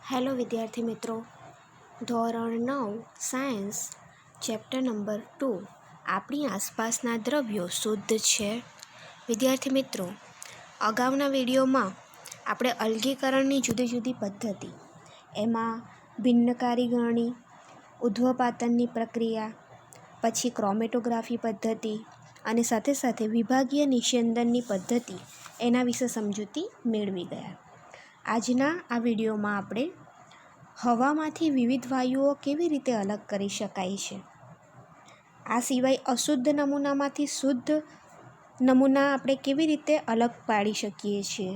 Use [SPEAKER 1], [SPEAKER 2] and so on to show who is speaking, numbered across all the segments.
[SPEAKER 1] Hello વિદ્યાર્થી મિત્રો, ધોરણ 9 સાયન્સ ચેપ્ટર નંબર 2 આપણી આસપાસના દ્રવ્યો શુદ્ધ છે. વિદ્યાર્થી મિત્રો, અગાઉના વિડીયોમાં આપણે અલગીકરણની જુદી જુદી પદ્ધતિ, એમાં ભિન્નકારી ગરણી, ઉધ્વપાતનની પ્રક્રિયા, પછી ક્રોમેટોગ્રાફી પદ્ધતિ અને સાથે સાથે વિભાગીય નિસ્યંદનની પદ્ધતિ એના વિશે સમજૂતી મેળવી ગયા. આજના આ વિડીયોમાં આપણે હવામાંથી વિવિધ વાયુઓ કેવી રીતે અલગ કરી શકાય છે, આ સિવાય અશુદ્ધ નમૂનામાંથી શુદ્ધ નમૂના આપણે કેવી રીતે અલગ પાડી શકીએ છીએ,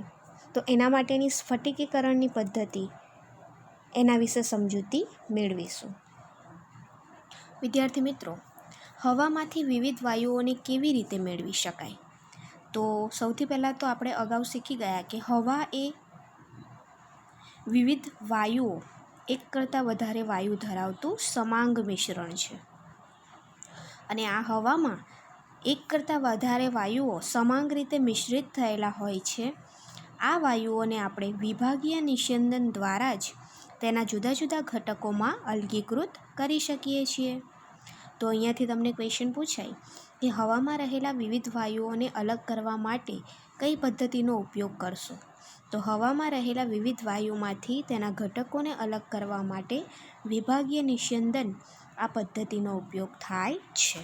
[SPEAKER 1] તો એના માટેની સ્ફટિકીકરણની પદ્ધતિ એના વિશે સમજૂતી મેળવીશું. વિદ્યાર્થી મિત્રો, હવામાંથી વિવિધ વાયુઓને કેવી રીતે મેળવી શકાય, તો સૌથી પહેલાં તો આપણે અગાઉ શીખી ગયા કે હવા એ વિવિધ વાયુઓ, એક કરતાં વધારે વાયુ ધરાવતું સમાંગ મિશ્રણ છે. અને આ હવામાં એક કરતાં વધારે વાયુઓ સમાંગ રીતે મિશ્રિત થયેલા હોય છે. આ વાયુઓને આપણે વિભાગીય નિસ્યંદન દ્વારા જ તેના જુદા જુદા ઘટકોમાં અલગીકૃત કરી શકીએ છીએ. તો અહીંયાથી તમને ક્વેશ્ચન પૂછાય કે હવામાં રહેલા વિવિધ વાયુઓને અલગ કરવા માટે કઈ પદ્ધતિનો ઉપયોગ કરશો, તો હવામાં રહેલા વિવિધ વાયુમાંથી તેના ઘટકોને અલગ કરવા માટે વિભાગીય નિસ્યંદન આ પદ્ધતિનો ઉપયોગ થાય છે.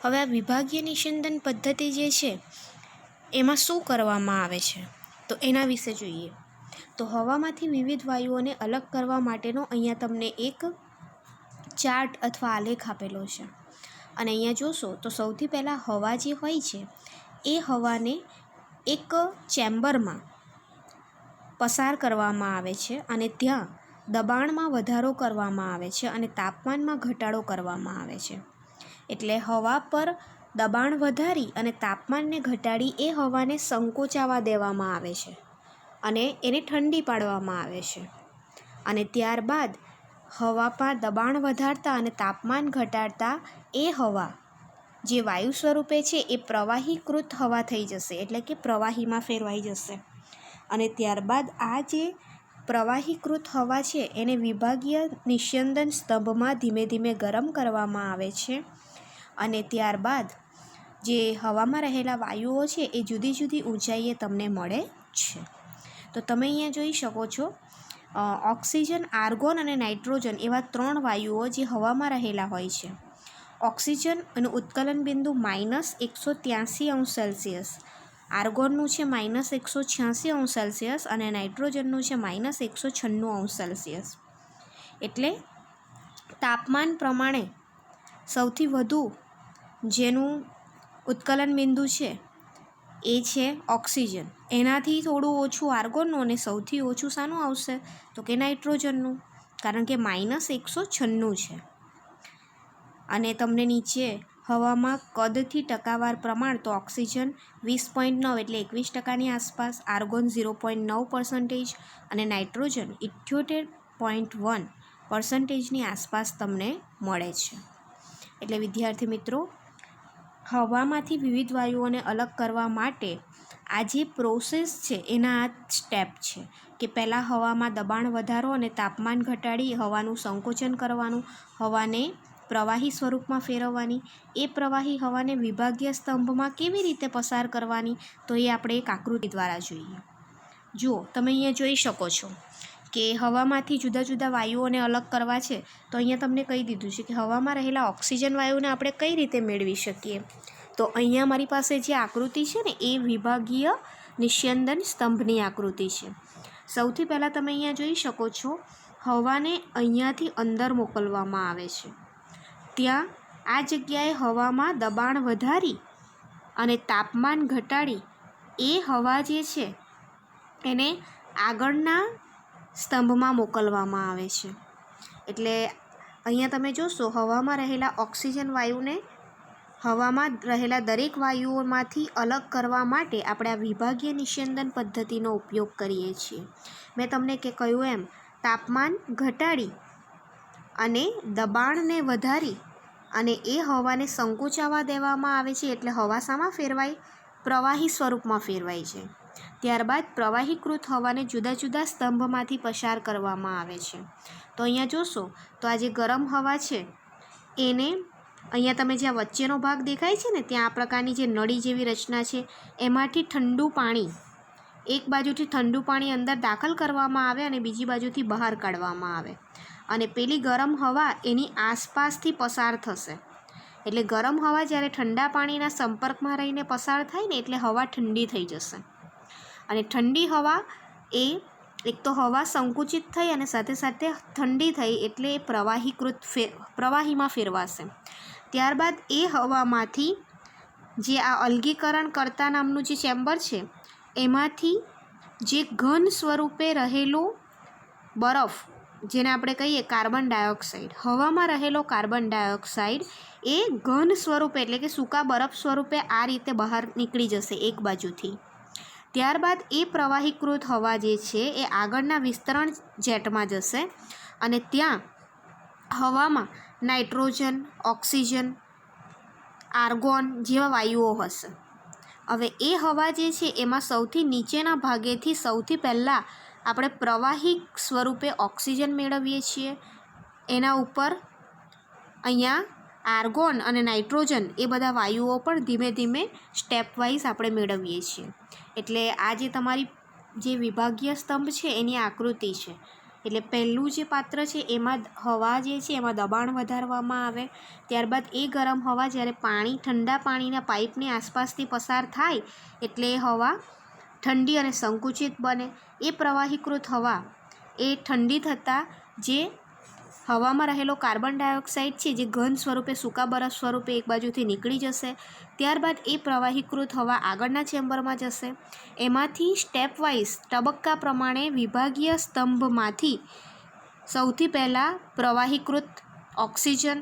[SPEAKER 1] હવે આ વિભાગીય નિસ્યંદન પદ્ધતિ જે છે એમાં શું કરવામાં આવે છે, તો એના વિશે જોઈએ. તો હવામાંથી વિવિધ વાયુઓને અલગ કરવા માટેનો અહીંયા તમને એક ચાર્ટ અથવા આલેખ આપેલો છે. અને અહીંયા જોશો તો સૌથી પહેલાં હવા જે હોય છે એ હવાને એક ચેમ્બરમાં પસાર કરવામાં આવે છે અને ત્યાં દબાણમાં વધારો કરવામાં આવે છે અને તાપમાનમાં ઘટાડો કરવામાં આવે છે. એટલે હવા પર દબાણ વધારી અને તાપમાનને ઘટાડી એ હવાને સંકોચાવા દેવામાં આવે છે અને એને ઠંડી પાડવામાં આવે છે. અને ત્યારબાદ હવા પર દબાણ વધારતા અને તાપમાન ઘટાડતા એ હવા જે વાયુ સ્વરૂપે છે એ પ્રવાહીકૃત હવા થઈ જશે, એટલે કે પ્રવાહીમાં ફેરવાઈ જશે. અને ત્યારબાદ આ જે પ્રવાહીકૃત હવા છે એને વિભાગીય નિસ્યંદન સ્તંભમાં ધીમે ધીમે ગરમ કરવામાં આવે છે. અને ત્યારબાદ જે હવામાં રહેલા વાયુઓ છે એ જુદી જુદી ઊંચાઈએ તમને મળે છે. તો તમે અહીંયા જોઈ શકો છો, ઓક્સિજન, આર્ગોન અને નાઇટ્રોજન એવા 3 વાયુઓ જે હવામાં રહેલા હોય છે. ઓક્સિજન એનું ઉત્કલન બિંદુ -183°C, આર્ગોનનું છે -186°C અને નાઇટ્રોજનનું છે -196°C. એટલે તાપમાન પ્રમાણે સૌથી વધુ જેનું ઉત્કલન બિંદુ છે એ છે ઓક્સિજન, એનાથી થોડું ઓછું આર્ગોનનું અને સૌથી ઓછું શાનું આવશે, તો કે નાઇટ્રોજનનું, કારણ કે -196 છે. અને તમને નીચે હવામાં કદથી ટકાવાર પ્રમાણ, તો ઓક્સિજન 20.9 એટલે 21% આસપાસ, આર્ગોન 0.9% અને નાઇટ્રોજન 78.1% આસપાસ તમને મળે છે. એટલે વિદ્યાર્થી મિત્રો, હવામાંથી વિવિધ વાયુઓને અલગ કરવા માટે આ જે પ્રોસેસ છે એના આ સ્ટેપ છે કે પહેલાં હવામાં દબાણ વધારો અને તાપમાન ઘટાડી હવાનું સંકોચન કરવાનું, હવાને પ્રવાહી સ્વરૂપમાં ફેરવવાની, એ પ્રવાહી હવાને વિભાગીય સ્તંભમાં કેવી રીતે પસાર કરવાની, તો એ આપણે એક આકૃતિ દ્વારા જોઈએ. જુઓ, તમે અહીંયા જોઈ શકો છો કે હવામાંથી જુદા જુદા વાયુઓને અલગ કરવા છે. તો અહીંયા તમને કહી દીધું છે કે હવામાં રહેલા ઓક્સિજન વાયુને આપણે કઈ રીતે મેળવી શકીએ. તો અહીંયા મારી પાસે જે આકૃતિ છે ને એ વિભાગીય નિસ્યંદન સ્તંભની આકૃતિ છે. સૌથી પહેલાં તમે અહીંયા જોઈ શકો છો, હવાને અહીંયાથી અંદર મોકલવામાં આવે છે. ત્યાં આ જગ્યાએ હવામાં દબાણ વધારી અને તાપમાન ઘટાડી એ હવા જે છે એને આગળના સ્તંભમાં મોકલવામાં આવે છે. એટલે અહીંયા તમે જોશો, હવામાં રહેલા ઓક્સિજન વાયુને હવામાં રહેલા દરેક વાયુઓમાંથી અલગ કરવા માટે આપણે આ વિભાગીય નિસ્યંદન પદ્ધતિનો ઉપયોગ કરીએ છીએ. મેં તમને કહ્યું એમ, તાપમાન ઘટાડી અને દબાણને વધારી અને એ હવાને સંકોચાવા દેવામાં આવે છે. એટલે હવા શામાં ફેરવાય, પ્રવાહી સ્વરૂપમાં ફેરવાય છે. ત્યારબાદ પ્રવાહીકૃત હવાને જુદા જુદા સ્તંભમાંથી પસાર કરવામાં આવે છે. તો અહીંયા જોશો તો આ જે ગરમ હવા છે એને અહીંયા તમે જ્યાં વચ્ચેનો ભાગ દેખાય છે ને ત્યાં આ પ્રકારની જે નળી જેવી રચના છે એમાંથી ઠંડુ પાણી એક બાજુથી ઠંડુ પાણી અંદર દાખલ કરવામાં આવે અને બીજી બાજુથી બહાર કાઢવામાં આવે અને પેલી ગરમ હવા એની આસપાસથી પસાર થશે. એટલે ગરમ હવા જ્યારે ઠંડા પાણીના સંપર્કમાં રહીને પસાર થાય ને એટલે હવા ઠંડી થઈ જશે અને ઠંડી હવા એ એક તો હવા સંકુચિત થઈ અને સાથે સાથે ઠંડી થઈ એટલે એ પ્રવાહીમાં ફેરવાશે. ત્યારબાદ એ હવામાંથી જે આ અલગીકરણ કર્તા નામનું જે ચેમ્બર છે એમાંથી જે ઘન સ્વરૂપે રહેલો બરફ જેને આપણે કહીએ કાર્બન ડાયોક્સાઇડ, હવામાં રહેલો કાર્બન ડાયોક્સાઇડ એ ઘન સ્વરૂપે એટલે કે સૂકા બરફ સ્વરૂપે આ રીતે બહાર નીકળી જશે એક બાજુથી. ત્યારબાદ એ પ્રવાહીકૃત હવા જે છે એ આગળના વિસ્તરણ જેટમાં જશે અને ત્યાં હવામાં નાઇટ્રોજન, ઓક્સિજન, આર્ગોન જેવા વાયુઓ હશે. હવે એ હવા જે છે એમાં સૌથી નીચેના ભાગેથી સૌથી પહેલાં આપણે પ્રવાહી સ્વરૂપે ઓક્સિજન મેળવીએ છીએ. એના ઉપર અહીંયા આર્ગોન અને નાઇટ્રોજન એ બધા વાયુઓ પણ ધીમે ધીમે સ્ટેપવાઇઝ આપણે મેળવીએ છીએ. એટલે આ જે તમારી જે વિભાગીય સ્તંભ છે એની આકૃતિ છે. એટલે પહેલું જે પાત્ર છે એમાં હવા જે છે એમાં દબાણ વધારવામાં આવે. ત્યારબાદ એ ગરમ હવા જ્યારે ઠંડા પાણીના પાઇપની આસપાસથી પસાર થાય એટલે એ હવા ઠંડી અને સંકુચિત બને. એ પ્રવાહીકૃત હવા એ ઠંડી થતાં જે હવામાં રહેલો કાર્બન ડાયોક્સાઇડ છે જે ઘન સ્વરૂપે સૂકા બરફ સ્વરૂપે એક બાજુથી નીકળી જશે. ત્યારબાદ એ પ્રવાહીકૃત હવા આગળના ચેમ્બરમાં જશે. એમાંથી સ્ટેપવાઇઝ તબક્કા પ્રમાણે વિભાગીય સ્તંભમાંથી સૌથી પહેલાં પ્રવાહીકૃત ઓક્સિજન,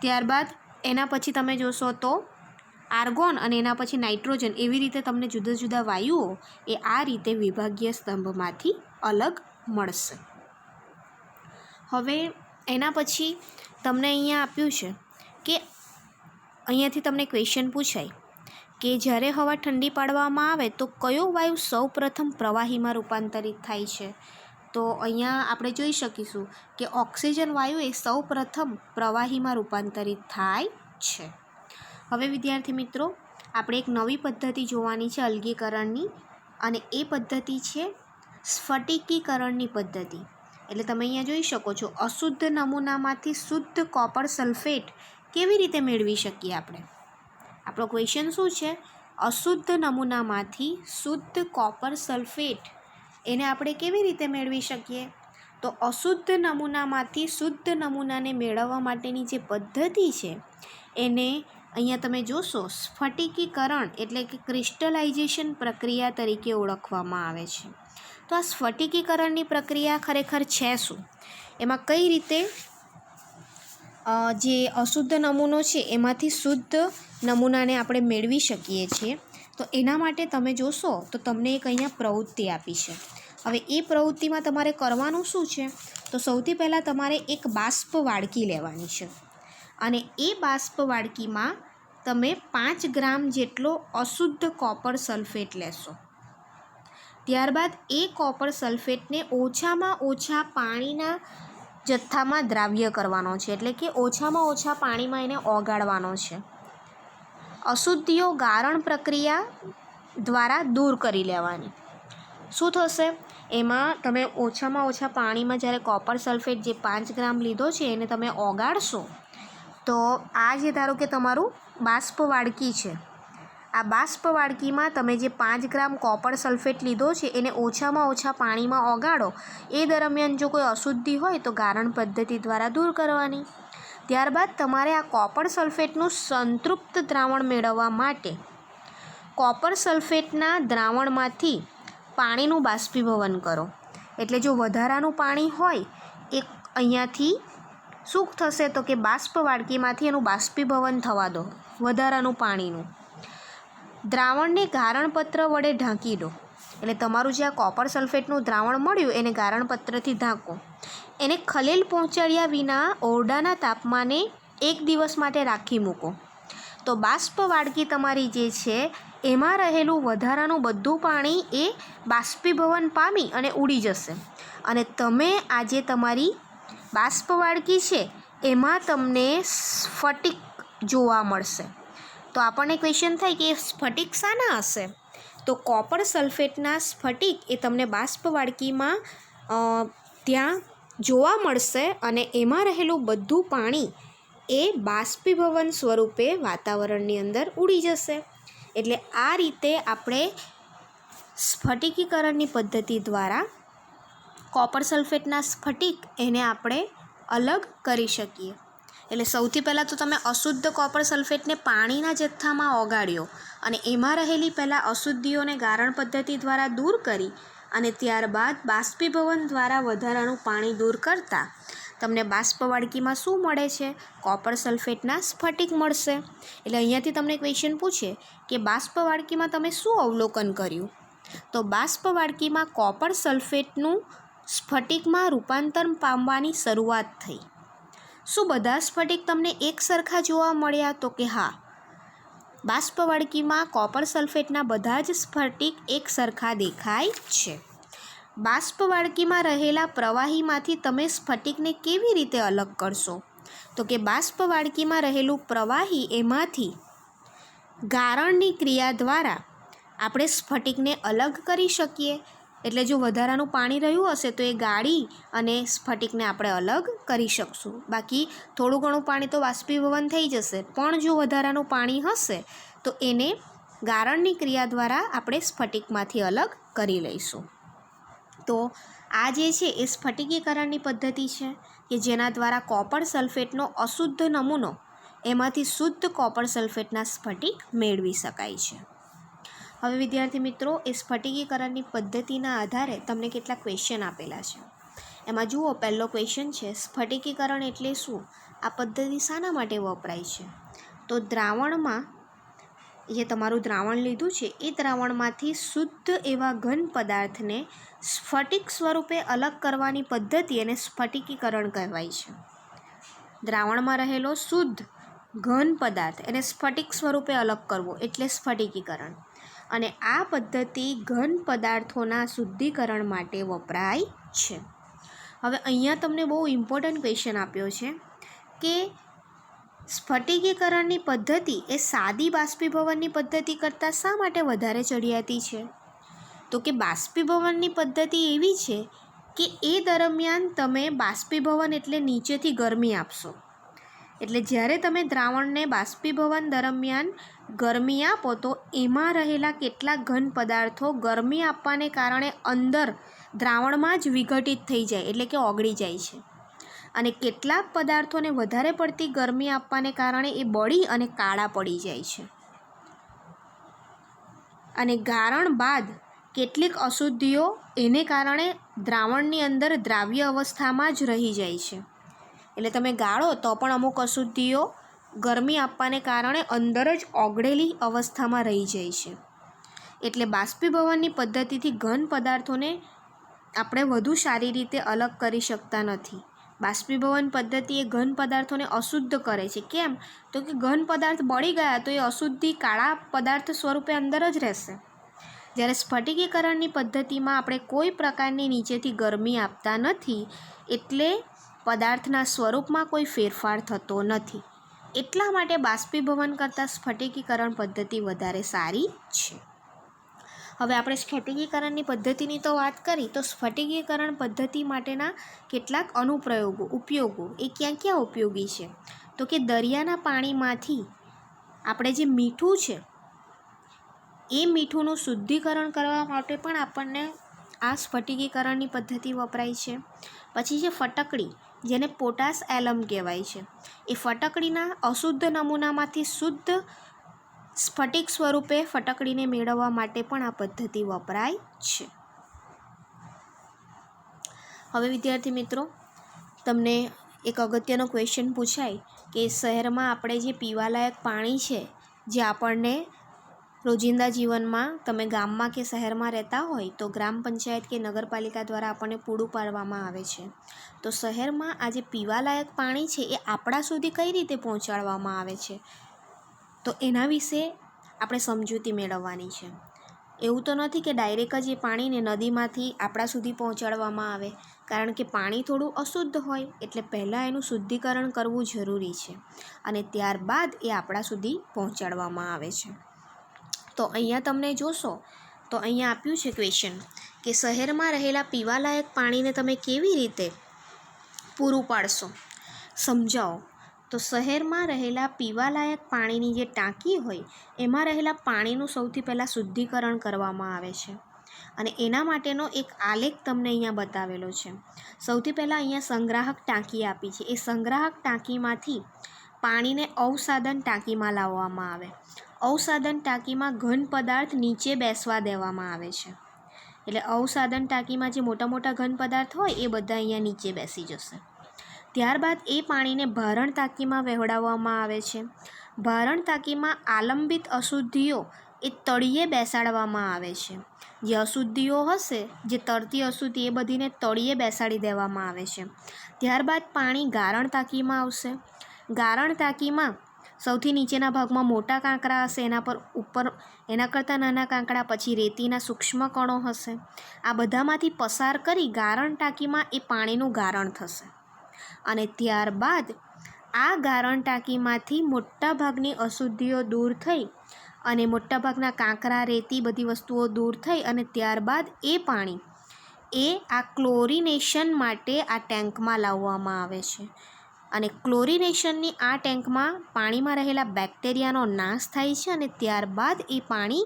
[SPEAKER 1] ત્યારબાદ એના પછી તમે જોશો તો આર્ગોન અને એના પછી નાઇટ્રોજન, એવી રીતે તમને જુદા જુદા વાયુઓ એ આ રીતે વિભાગીય સ્તંભમાંથી અલગ મળશે. હવે એના પછી તમને અહીંયા આપ્યું છે કે અહીંયાથી તમને ક્વેશ્ચન પૂછાય કે જ્યારે હવા ઠંડી પાડવામાં આવે તો કયો વાયુ સૌપ્રથમ પ્રવાહીમાં રૂપાંતરિત થાય છે? તો અહીંયા આપણે જોઈ શકીશું કે ઓક્સિજન વાયુ એ સૌપ્રથમ પ્રવાહીમાં રૂપાંતરિત થાય છે. હવે વિદ્યાર્થી મિત્રો આપણે એક નવી પદ્ધતિ જોવાની છે અલગીકરણની અને એ પદ્ધતિ છે સ્ફટિકીકરણની પદ્ધતિ. એટલે તમે અહીંયા જોઈ શકો છો અશુદ્ધ નમૂનામાંથી શુદ્ધ કોપર સલ્ફેટ કેવી રીતે મેળવી શકીએ આપણે. આપણો ક્વેશ્ચન શું છે? અશુદ્ધ નમૂનામાંથી શુદ્ધ કોપર સલ્ફેટ એને આપણે કેવી રીતે મેળવી શકીએ? તો અશુદ્ધ નમૂનામાંથી શુદ્ધ નમૂનાને મેળવવા માટેની જે પદ્ધતિ છે એને અહીંયા તમે જોશો સ્ફટિકીકરણ એટલે કે ક્રિસ્ટલાઇઝેશન પ્રક્રિયા તરીકે ઓળખવામાં આવે છે. તો આ સ્ફટિકીકરણની પ્રક્રિયા ખરેખર છે શું? એમાં કઈ રીતે જે અશુદ્ધ નમૂનો છે એમાંથી શુદ્ધ નમૂનાને આપણે મેળવી શકીએ છીએ? તો એના માટે તમે જોશો તો તમને એક અહીંયા પ્રવૃત્તિ આપી છે. હવે એ પ્રવૃત્તિમાં તમારે કરવાનું શું છે? તો સૌથી પહેલાં તમારે એક બાષ્પ વાડકી લેવાની છે અને એ બાષ્પ વાડકીમાં તમે 5 ગ્રામ જેટલો અશુદ્ધ કોપર સલ્ફેટ લેશો. ત્યારબાદ એ કોપર સલ્ફેટને ઓછામાં ઓછા પાણીના જથ્થામાં દ્રાવ્ય કરવાનો છે, એટલે કે ઓછામાં ઓછા પાણીમાં એને ઓગાળવાનો છે. અશુદ્ધિઓ ગારણ પ્રક્રિયા દ્વારા દૂર કરી લેવાની. શું થશે? એમાં તમે ઓછામાં ઓછા પાણીમાં જ્યારે કોપર સલ્ફેટ જે 5 ગ્રામ લીધો છે એને તમે ઓગાળશો તો આ જે ધારો કે તમારું બાષ્પ વાડકી છે, આ બાષ્પ વાડકીમાં તમે જે 5 ગ્રામ કોપર સલ્ફેટ લીધો છે એને ઓછામાં ઓછા પાણીમાં ઓગાળો. એ દરમિયાન જો કોઈ અશુદ્ધિ હોય તો ગારણ પદ્ધતિ દ્વારા દૂર કરવાની. ત્યારબાદ તમારે આ કોપર સલ્ફેટનું સંતૃપ્ત દ્રાવણ મેળવવા માટે કોપર સલ્ફેટના દ્રાવણમાંથી પાણીનું બાષ્પીભવન કરો. એટલે જો વધારાનું પાણી હોય એ અહીંયાથી શું થશે તો કે બાષ્પ વાડકીમાંથી એનું બાષ્પીભવન થવા દો વધારાનું પાણીનું. દ્રાવણને ગારણપત્ર વડે ઢાંકી દો. એટલે તમારું જે આ કોપર સલ્ફેટનું દ્રાવણ મળ્યું એને ગારણપત્રથી ઢાંકો. એને ખલેલ પહોંચાડ્યા વિના ઓરડાના તાપમાને 1 દિવસ માટે રાખી મૂકો. તો બાષ્પ વાડકી તમારી જે છે એમાં રહેલું વધારાનું બધું પાણી એ બાષ્પીભવન પામી અને ઉડી જશે અને તમે આજે તમારી બાષ્પવાળકી છે એમાં તમને સ્ફટિક જોવા મળશે. તો આપણને ક્વેશ્ચન થાય કે સ્ફટિક શાના હશે? તો કોપર સલ્ફેટના સ્ફટિક એ તમને બાષ્પવાળકીમાં ત્યાં જોવા મળશે અને એમાં રહેલું બધું પાણી એ બાષ્પીભવન સ્વરૂપે વાતાવરણની અંદર ઉડી જશે. એટલે આ રીતે આપણે સ્ફટિકીકરણની પદ્ધતિ દ્વારા કોપર સલ્ફેટના સ્ફટિક એને આપણે અલગ કરી શકીએ. એટલે સૌથી પહેલાં તો તમે અશુદ્ધ કોપર સલ્ફેટને પાણીના જથ્થામાં ઓગાળ્યો અને એમાં રહેલી પહેલાં અશુદ્ધિઓને ગારણ પદ્ધતિ દ્વારા દૂર કરી અને ત્યારબાદ બાષ્પીભવન દ્વારા વધારાનું પાણી દૂર કરતાં તમને બાષ્પવાળકીમાં શું મળે છે? કોપર સલ્ફેટના સ્ફટિક મળશે. એટલે અહીંયાથી તમને ક્વેશ્ચન પૂછે કે બાષ્પવાળકીમાં તમે શું અવલોકન કર્યું? તો બાષ્પવાળકીમાં કોપર સલ્ફેટનું સ્ફટિકમાં રૂપાંતર પામવાની શરૂઆત થઈ. શું બધા સ્ફટિક તમને એક સરખા જોવા મળ્યા? તો કે હા, બાષ્પવાળકીમાં કોપર સલ્ફેટના બધા જ સ્ફટિક એક સરખા દેખાય છે. બાષ્પવાળકીમાં રહેલા પ્રવાહીમાંથી તમે સ્ફટિકને કેવી રીતે અલગ કરશો? તો કે બાષ્પવાળકીમાં રહેલું પ્રવાહી એમાંથી ગારણની ક્રિયા દ્વારા આપણે સ્ફટિકને અલગ કરી શકીએ. એટલે જો વધારાનું પાણી રહ્યું હશે તો એ ગાળી અને સ્ફટિકને આપણે અલગ કરી શકશું. બાકી થોડું ઘણું પાણી તો બાષ્પીભવન થઈ જશે, પણ જો વધારાનું પાણી હશે તો એને ગારણની ક્રિયા દ્વારા આપણે સ્ફટિકમાંથી અલગ કરી લઈશું. તો આ જે છે એ સ્ફટિકીકરણની પદ્ધતિ છે કે જેના દ્વારા કોપર સલ્ફેટનો અશુદ્ધ નમૂનો એમાંથી શુદ્ધ કોપર સલ્ફેટના સ્ફટિક મેળવી શકાય છે. હવે વિદ્યાર્થી મિત્રો, એ સ્ફટિકીકરણની પદ્ધતિના આધારે તમને કેટલાક ક્વેશ્ચન આપેલા છે. એમાં જુઓ, પહેલો ક્વેશ્ચન છે સ્ફટિકીકરણ એટલે શું? આ પદ્ધતિ શાના માટે વપરાય છે? તો દ્રાવણમાં જે તમારું દ્રાવણ લીધું છે એ દ્રાવણમાંથી શુદ્ધ એવા ઘન પદાર્થને સ્ફટિક સ્વરૂપે અલગ કરવાની પદ્ધતિ એને સ્ફટિકીકરણ કહેવાય છે. દ્રાવણમાં રહેલો શુદ્ધ ઘન પદાર્થ એને સ્ફટિક સ્વરૂપે અલગ કરવો એટલે સ્ફટિકીકરણ. અને આ પદ્ધતિ ઘન પદાર્થોના શુદ્ધિકરણ માટે વપરાય છે. હવે અહીંયા તમને બહુ ઇમ્પોર્ટન્ટ ક્વેશ્ચન આપ્યો છે કે સ્ફટિકીકરણની પદ્ધતિ એ સાદી બાષ્પીભવનની પદ્ધતિ કરતાં શા માટે વધારે ચડિયાતી છે? તો કે બાષ્પીભવનની પદ્ધતિ એવી છે કે એ દરમિયાન તમે બાષ્પીભવન એટલે નીચેથી ગરમી આપશો. એટલે જ્યારે તમે દ્રાવણને બાષ્પીભવન દરમિયાન ગરમી આપો તો એમાં રહેલા કેટલાક ઘન પદાર્થો ગરમી આપવાને કારણે અંદર દ્રાવણમાં જ વિઘટિત થઈ જાય, એટલે કે ઓગળી જાય છે. અને કેટલાક પદાર્થોને વધારે પડતી ગરમી આપવાને કારણે એ બળી અને કાળા પડી જાય છે. અને ગારણ બાદ કેટલીક અશુદ્ધિઓ એને કારણે દ્રાવણની અંદર દ્રાવ્ય અવસ્થામાં જ રહી જાય છે. એટલે તમે ગાળો તો પણ અમુક અશુદ્ધિઓ ગરમી આપવાને કારણે અંદર જ ઓગળેલી અવસ્થામાં રહી જાય છે. એટલે બાષ્પીભવનની પદ્ધતિથી ઘન પદાર્થોને આપણે વધુ સારી રીતે અલગ કરી શકતા નથી. બાષ્પીભવન પદ્ધતિ એ ઘન પદાર્થોને અશુદ્ધ કરે છે. કેમ? તો કે ઘન પદાર્થ બળી ગયા તો એ અશુદ્ધિ કાળા પદાર્થ સ્વરૂપે અંદર જ રહેશે. જ્યારે સ્ફટિકીકરણની પદ્ધતિમાં આપણે કોઈ પ્રકારની નીચેથી ગરમી આપતા નથી, એટલે પદાર્થના સ્વરૂપમાં કોઈ ફેરફાર થતો નથી. એટલા માટે બાષ્પીભવન કરતાં સ્ફટિકીકરણ પદ્ધતિ વધારે સારી છે. હવે આપણે સ્ફટિકીકરણની પદ્ધતિની તો વાત કરી, તો સ્ફટિકીકરણ પદ્ધતિ માટેના કેટલાક ઉપયોગો એ ક્યાં ક્યાં ઉપયોગી છે? તો કે દરિયાના પાણીમાંથી આપણે જે મીઠું છે એ મીઠુંનું શુદ્ધિકરણ કરવા માટે પણ આપણને આ સ્ફટિકીકરણની પદ્ધતિ વપરાય છે. પછી છે ફટકડી, જેને પોટાશ એલમ કહેવાય છે. એ ફટકડીના અશુદ્ધ નમૂનામાંથી શુદ્ધ સ્ફટિક સ્વરૂપે ફટકડીને મેળવવા માટે પણ આ પદ્ધતિ વપરાય છે. હવે વિદ્યાર્થી મિત્રો, તમને એક અગત્યનો ક્વેશ્ચન પૂછાય કે શહેરમાં આપણે જે પીવાલાયક પાણી છે, જે આપણને રોજિંદા જીવનમાં તમે ગામમાં કે શહેરમાં રહેતા હોય તો ગ્રામ પંચાયત કે નગરપાલિકા દ્વારા આપણને પૂરું પાડવામાં આવે છે. તો શહેરમાં આ જે પીવાલાયક પાણી છે એ આપણા સુધી કઈ રીતે પહોંચાડવામાં આવે છે? તો એના વિશે આપણે સમજૂતી મેળવવાની છે. એવું તો નથી કે ડાયરેક્ટ જ એ પાણીને નદીમાંથી આપણા સુધી પહોંચાડવામાં આવે, કારણ કે પાણી થોડું અશુદ્ધ હોય એટલે પહેલાં એનું શુદ્ધિકરણ કરવું જરૂરી છે અને ત્યારબાદ એ આપણા સુધી પહોંચાડવામાં આવે છે. તો અહીંયા તમને જોશો તો અહીંયા આપ્યું છે ક્વેશ્ચન કે શહેરમાં રહેલા પીવાલાયક પાણીને તમે કેવી રીતે પૂરું પાડશો, સમજાવો. તો શહેરમાં રહેલા પીવાલાયક પાણીની જે ટાંકી હોય એમાં રહેલા પાણીનું સૌથી પહેલાં શુદ્ધિકરણ કરવામાં આવે છે અને એના માટેનો એક આલેખ તમને અહીંયા બતાવેલો છે. સૌથી પહેલાં અહીંયા સંગ્રાહક ટાંકી આપી છે. એ સંગ્રાહક ટાંકીમાંથી પાણીને અવસાદન ટાંકીમાં લાવવામાં આવે. અવસાદન ટાંકીમાં ઘન પદાર્થ નીચે બેસવા દેવામાં આવે છે. એટલે અવસાદન ટાંકીમાં જે મોટા મોટા ઘન પદાર્થ હોય એ બધા અહીંયા નીચે બેસી જશે. ત્યારબાદ એ પાણીને ભારણ ટાંકીમાં વહેવડાવવામાં આવે છે. ભારણ ટાંકીમાં આલંબિત અશુદ્ધિઓ એ તળિયે બેસાડવામાં આવે છે. જે અશુદ્ધિઓ હશે, જે તરતી અશુદ્ધિ, એ બધીને તળિયે બેસાડી દેવામાં આવે છે. ત્યારબાદ પાણી ગારણ ટાંકીમાં આવશે. ગારણ ટાંકીમાં સૌથી નીચેના ભાગમાં મોટા કાંકરા હશે, એના પર ઉપર એના કરતાં નાના કાંકરા, પછી રેતીના સૂક્ષ્મ કણો હશે. આ બધામાંથી પસાર કરી ગારણ ટાંકીમાં એ પાણીનું ગારણ થશે અને ત્યારબાદ આ ગારણ ટાંકીમાંથી મોટાભાગની અશુદ્ધિઓ દૂર થઈ અને મોટાભાગના કાંકરા, રેતી, બધી વસ્તુઓ દૂર થઈ અને ત્યારબાદ એ પાણી આ ક્લોરિનેશન માટે આ ટેન્કમાં લાવવામાં આવે છે અને ક્લોરિનેશનની આ ટેન્કમાં પાણીમાં રહેલા બેક્ટેરિયાનો નાશ થાય છે અને ત્યારબાદ એ પાણી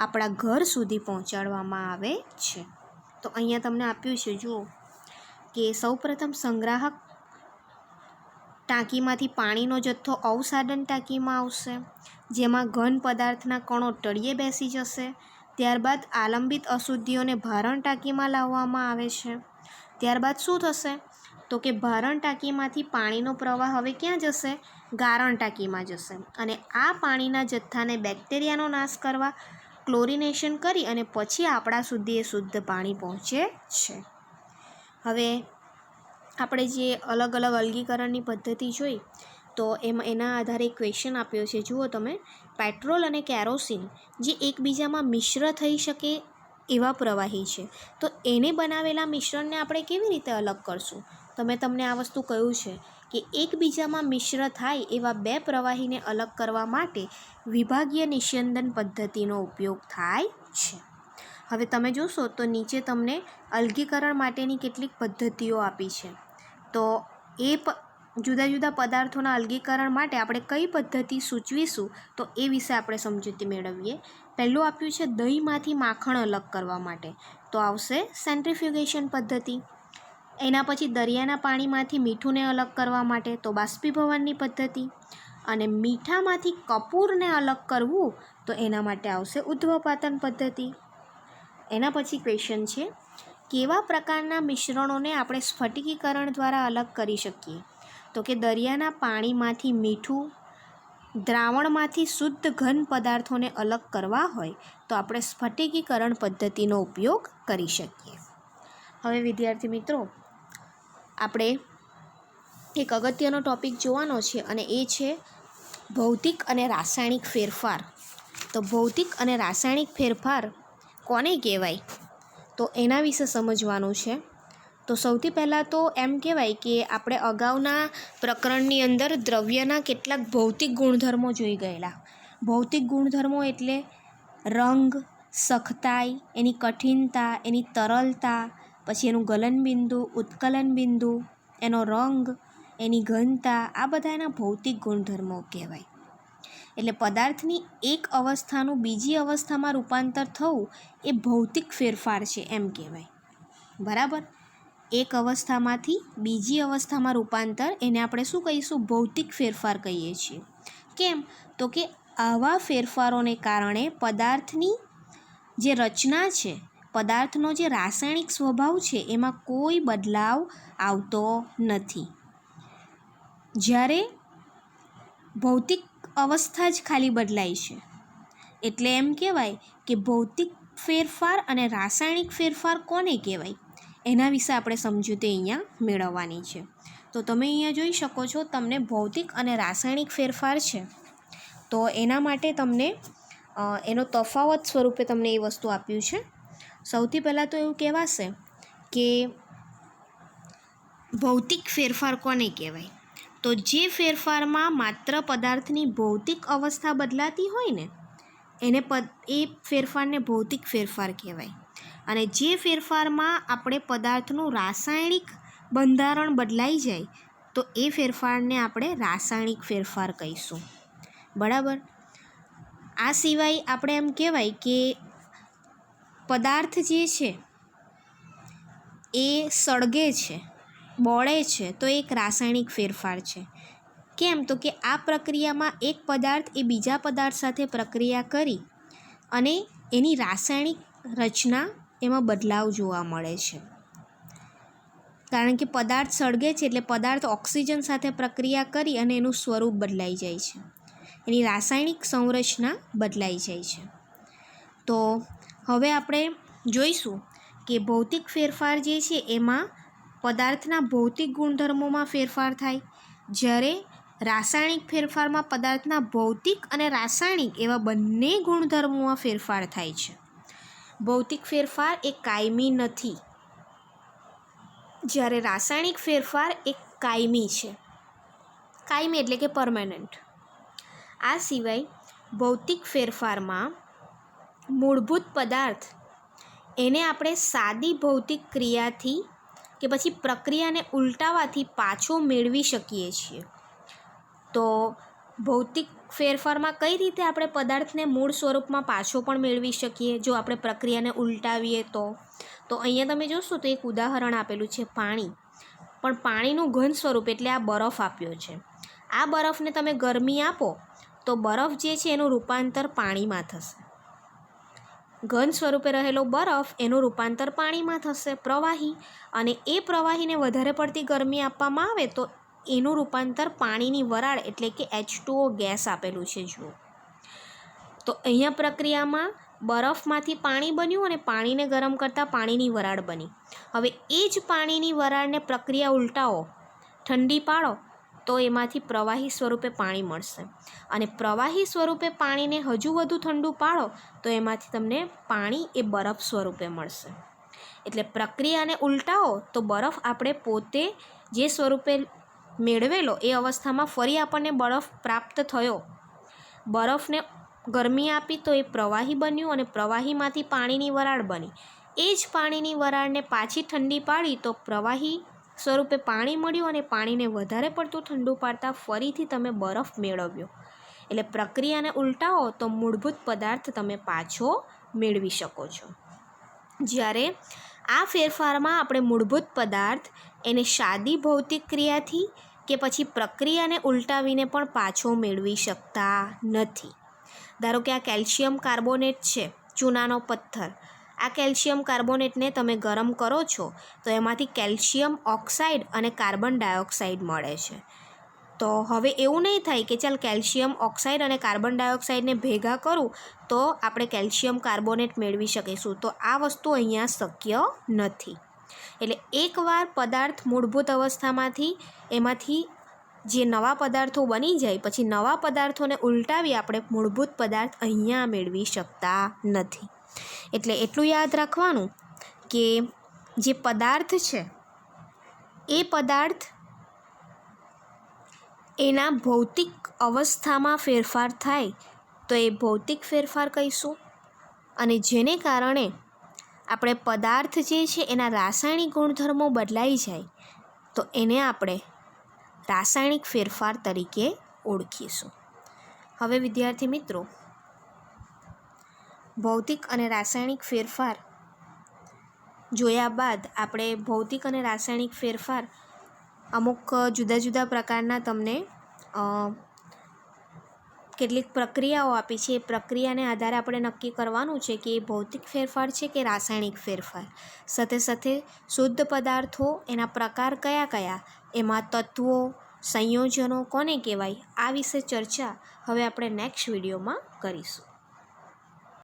[SPEAKER 1] આપણા ઘર સુધી પહોંચાડવામાં આવે છે. તો અહીંયા તમને આપ્યું છે, જુઓ કે સૌપ્રથમ સંગ્રાહક ટાંકીમાંથી પાણીનો જથ્થો અવસાદન ટાંકીમાં આવશે, જેમાં ઘન પદાર્થના કણો તળિયે બેસી જશે. ત્યારબાદ આલંબિત અશુદ્ધિઓને ભારણ ટાંકીમાં લાવવામાં આવે છે. ત્યારબાદ શું થશે તો કે ભારણ ટાંકીમાંથી પાણીનો પ્રવાહ હવે ક્યાં જશે? ગારણ ટાંકીમાં જશે અને આ પાણીના જથ્થાને બેક્ટેરિયાનો નાશ કરવા ક્લોરિનેશન કરી અને પછી આપણા સુધી એ શુદ્ધ પાણી પહોંચે છે. હવે આપણે જે અલગ અલગ અલગીકરણની પદ્ધતિ જોઈ તો એના આધારે એક ક્વેશ્ચન આપ્યો છે. જુઓ તમે, પેટ્રોલ અને કેરોસીન જે એકબીજામાં મિશ્ર થઈ શકે એવા પ્રવાહી છે, તો એને બનાવેલા મિશ્રણને આપણે કેવી રીતે અલગ કરશું? તો મેં તમને આ વસ્તુ કહ્યું છે કે એકબીજામાં મિશ્ર થાય એવા બે પ્રવાહીને અલગ કરવા માટે વિભાગીય નિસ્યંદન પદ્ધતિનો ઉપયોગ થાય છે. હવે તમે જોશો તો નીચે તમને અલગીકરણ માટેની કેટલીક પદ્ધતિઓ આપી છે. તો એ જુદા જુદા પદાર્થોના અલગીકરણ માટે આપણે કઈ પદ્ધતિ સૂચવીશું તો એ વિશે આપણે સમજૂતી મેળવીએ. પહેલું આપ્યું છે દહીંમાંથી માખણ અલગ કરવા માટે, તો આવશે સેન્ટ્રીફ્યુગેશન પદ્ધતિ. એના પછી દરિયાના પાણીમાંથી મીઠુંને અલગ કરવા માટે તો બાષ્પીભવનની પદ્ધતિ, અને મીઠામાંથી કપૂરને અલગ કરવું તો એના માટે આવશે ઉધ્વપાતન પદ્ધતિ. એના પછી ક્વેશ્ચન છે, કેવા પ્રકારના મિશ્રણોને આપણે સ્ફટિકીકરણ દ્વારા અલગ કરી શકીએ? તો કે દરિયાના પાણીમાંથી મીઠું, દ્રાવણમાંથી શુદ્ધ ઘન પદાર્થોને અલગ કરવા હોય તો આપણે સ્ફટિકીકરણ પદ્ધતિનો ઉપયોગ કરી શકીએ. હવે વિદ્યાર્થી મિત્રો, આપણે એક અગત્યનો ટૉપિક જોવાનો છે અને એ છે ભૌતિક અને રાસાયણિક ફેરફાર. તો ભૌતિક અને રાસાયણિક ફેરફાર કોને કહેવાય તો એના વિશે સમજવાનું છે. તો સૌથી પહેલાં તો એમ કહેવાય કે આપણે અગાઉના પ્રકરણની અંદર દ્રવ્યના કેટલાક ભૌતિક ગુણધર્મો જોઈ ગયેલા. ભૌતિક ગુણધર્મો એટલે રંગ, સખતાઈ, એની કઠિનતા, એની તરલતા, પછી એનું ગલનબિંદુ, ઉત્કલનબિંદુ, એનો રંગ, એની ઘનતા, આ બધા એના ભૌતિક ગુણધર્મો કહેવાય. એટલે પદાર્થની એક અવસ્થાનું બીજી અવસ્થામાં રૂપાંતર થવું એ ભૌતિક ફેરફાર છે એમ કહેવાય. બરાબર? એક અવસ્થામાંથી બીજી અવસ્થામાં રૂપાંતર, એને આપણે શું કહીશું? ભૌતિક ફેરફાર કહીએ છીએ. કેમ? તો કે આવા ફેરફારોને કારણે પદાર્થની જે રચના છે, પદાર્થનો જે રાસાયણિક સ્વભાવ છે એમાં કોઈ બદલાવ આવતો નથી. જ્યારે ભૌતિક અવસ્થા જ ખાલી બદલાય છે એટલે એમ કહેવાય કે ભૌતિક ફેરફાર અને રાસાયણિક ફેરફાર કોને કહેવાય એના વિશે આપણે સમજૂતી અહીંયા મેળવવાની છે. તો તમે અહીંયા જોઈ શકો છો, તમને ભૌતિક અને રાસાયણિક ફેરફાર છે તો એના માટે તમને એનો તફાવત સ્વરૂપે તમને એ વસ્તુ આપ્યું છે. સૌથી પહેલાં તો એવું કહેવાશે કે ભૌતિક ફેરફાર કોને કહેવાય? તો જે ફેરફારમાં માત્ર પદાર્થની ભૌતિક અવસ્થા બદલાતી હોય ને એ ફેરફારને ભૌતિક ફેરફાર કહેવાય. અને જે ફેરફારમાં આપણે પદાર્થનું રાસાયણિક બંધારણ બદલાઈ જાય તો એ ફેરફારને આપણે રાસાયણિક ફેરફાર કહીશું. બરાબર. આ સિવાય આપણે એમ કહેવાય કે પદાર્થ જે છે એ સળગે છે, બળે છે, તો એક રાસાયણિક ફેરફાર છે. કેમ? તો કે આ પ્રક્રિયામાં એક પદાર્થ એ બીજા પદાર્થ સાથે પ્રક્રિયા કરી અને એની રાસાયણિક રચના એમાં બદલાવ જોવા મળે છે. કારણ કે પદાર્થ સળગે છે એટલે પદાર્થ ઓક્સિજન સાથે પ્રક્રિયા કરી અને એનું સ્વરૂપ બદલાઈ જાય છે, એની રાસાયણિક સંરચના બદલાઈ જાય છે. તો હવે આપણે જોઈશું કે ભૌતિક ફેરફાર જે છે એમાં પદાર્થના ભૌતિક ગુણધર્મોમાં ફેરફાર થાય, જ્યારે રાસાયણિક ફેરફારમાં પદાર્થના ભૌતિક અને રાસાયણિક એવા બંને ગુણધર્મોમાં ફેરફાર થાય છે. ભૌતિક ફેરફાર એ કાયમી નથી, જ્યારે રાસાયણિક ફેરફાર એ કાયમી છે. કાયમી એટલે કે પરમેનન્ટ. આ સિવાય ભૌતિક ફેરફારમાં મૂળભૂત પદાર્થ એને આપણે સાદી ભૌતિક ક્રિયાથી કે પછી પ્રક્રિયાને ઉલટાવાથી પાછો મેળવી શકીએ છીએ. તો ભૌતિક ફેરફારમાં કઈ રીતે આપણે પદાર્થને મૂળ સ્વરૂપમાં પાછો પણ મેળવી શકીએ જો આપણે પ્રક્રિયાને ઉલટાવીએ તો અહીંયા તમે જોશો તો એક ઉદાહરણ આપેલું છે પાણી. પણ પાણીનું ઘન સ્વરૂપ એટલે આ બરફ આપ્યો છે. આ બરફને તમે ગરમી આપો તો બરફ જે છે એનું રૂપાંતર પાણીમાં થશે. ઘન સ્વરૂપે રહેલો બરફ એનું રૂપાંતર પાણીમાં થશે, પ્રવાહી. અને એ પ્રવાહીને વધારે પડતી ગરમી આપવામાં આવે તો એનું રૂપાંતર પાણીની વરાળ એટલે કે H2O ગેસ આપેલું છે જુઓ. તો અહીંયા પ્રક્રિયામાં બરફમાંથી પાણી બન્યું અને પાણીને ગરમ કરતાં પાણીની વરાળ બની. હવે એ જ પાણીની વરાળને પ્રક્રિયા ઉલટાવો, ઠંડી પાડો તો એમાંથી પ્રવાહી સ્વરૂપે પાણી મળશે. અને પ્રવાહી સ્વરૂપે પાણીને હજુ વધુ ઠંડુ પાડો તો એમાંથી તમને પાણી એ બરફ સ્વરૂપે મળશે. એટલે પ્રક્રિયાને ઉલટાવો તો બરફ આપણે પોતે જે સ્વરૂપે મેળવેલો એ અવસ્થામાં ફરી આપણને બરફ પ્રાપ્ત થયો. બરફને ગરમી આપી તો એ પ્રવાહી બન્યું અને પ્રવાહીમાંથી પાણીની વરાળ બની. એ જ પાણીની વરાળને પાછી ઠંડી પાડી તો પ્રવાહી સ્વરૂપે પાણી મળ્યું અને પાણીને વધારે પડતું ઠંડુ પાડતા ફરીથી તમે બરફ મેળવ્યો. એટલે પ્રક્રિયાને ઉલટાવો તો મૂળભૂત પદાર્થ તમે પાછો મેળવી શકો છો. જ્યારે આ ફેરફારમાં આપણે મૂળભૂત પદાર્થ એને સાદી ભૌતિક ક્રિયાથી કે પછી પ્રક્રિયાને ઉલટાવીને પણ પાછો મેળવી શકતા નથી. ધારો કે આ કેલ્શિયમ કાર્બોનેટ છે, ચૂનાનો પથ્થર. આ કેલ્શિયમ કાર્બોનેટને તમે ગરમ કરો છો તો એમાંથી કેલ્શિયમ ઓક્સાઇડ અને કાર્બન ડાયોક્સાઇડ મળે છે. તો હવે એવું નહીં થાય કે ચાલ કેલ્શિયમ ઓક્સાઇડ અને કાર્બન ડાયોક્સાઇડને ભેગા કરું તો આપણે કેલ્શિયમ કાર્બોનેટ મેળવી શકીશું. તો આ વસ્તુ અહીંયા શક્ય નથી. એટલે એકવાર પદાર્થ મૂળભૂત અવસ્થામાંથી એમાંથી જે નવા પદાર્થો બની જાય પછી નવા પદાર્થોને ઉલટાવી આપણે મૂળભૂત પદાર્થ અહીંયા મેળવી શકતા નથી. એટલે એટલું યાદ રાખવાનું કે જે પદાર્થ છે એ પદાર્થ એના ભૌતિક અવસ્થામાં ફેરફાર થાય તો એ ભૌતિક ફેરફાર કહીશું. અને જેને કારણે આપણે પદાર્થ જે છે એના રાસાયણિક ગુણધર્મો બદલાઈ જાય તો એને આપણે રાસાયણિક ફેરફાર તરીકે ઓળખીશું. હવે વિદ્યાર્થી મિત્રો, ભૌતિક અને રાસાયણિક ફેરફાર જોયા બાદ આપણે ભૌતિક અને રાસાયણિક ફેરફાર અમુક જુદા જુદા પ્રકારના તમને કેટલીક પ્રક્રિયાઓ આપી છે. એ પ્રક્રિયાને આધારે આપણે નક્કી કરવાનું છે કે એ ભૌતિક ફેરફાર છે કે રાસાયણિક ફેરફાર. સાથે સાથે શુદ્ધ પદાર્થો એના પ્રકાર કયા કયા, એમાં તત્વો, સંયોજનો કોને કહેવાય, આ વિશે ચર્ચા હવે આપણે નેક્સ્ટ વિડીયોમાં કરીશું.